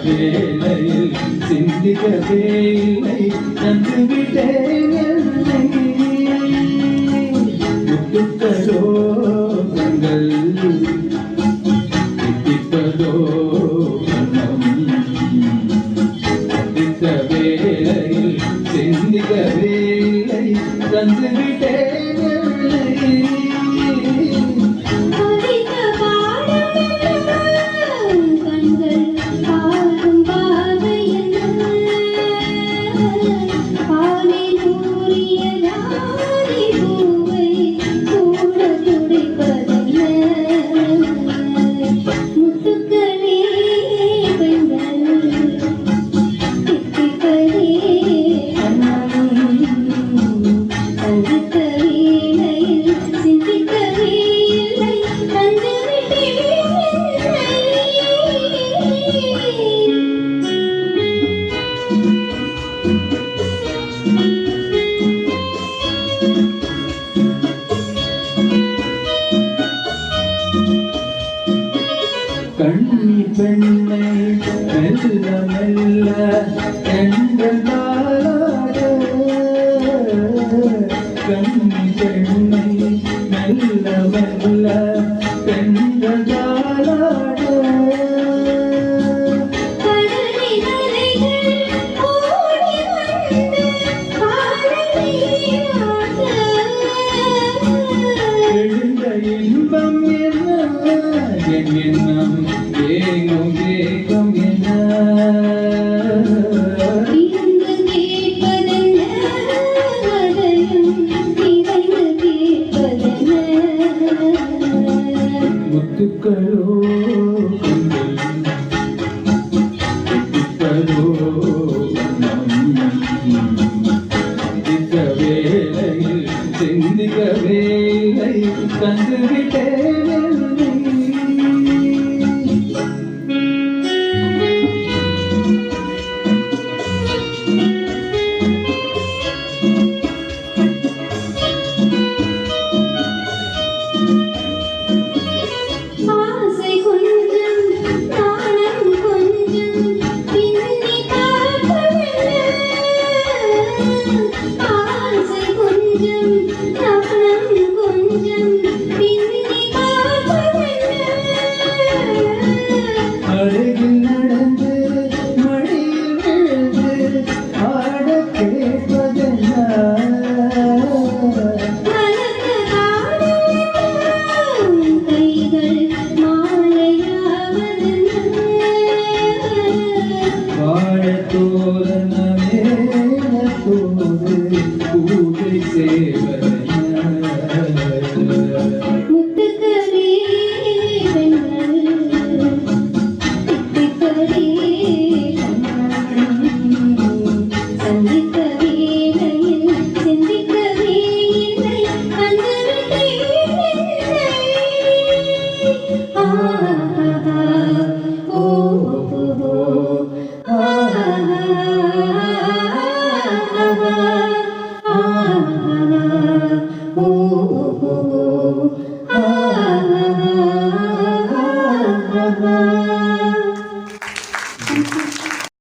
வேளையில் சிந்திக்கவே இல்லை தந்துவிட்டேன் என்னை முத்துக்களோ கண்கள் தித்திப்பதோ மனம் சந்தித்த வேளையில் சிந்திக்கவே இல்லை தந்துவிட்டேன் கண்ணி பெண்ணை மெல்ல மெல்ல என்றாட கண்ணி பெண்ணை மெல்ல மெல்ல என்றாட எழுந்த இன்பம் என்ன எண்ணம் ஏங்கும் ஏக்கம் என்ன முத்துக்களோ சிந்திக்க வேளையில் சிந்திக்க வேலை தந்துவிட்டேன் பூஜை சேவரைய முத்துக்கரே தித்திக்கரே சந்திக்க வேளையில் சிந்திக்கவே இல்லை ah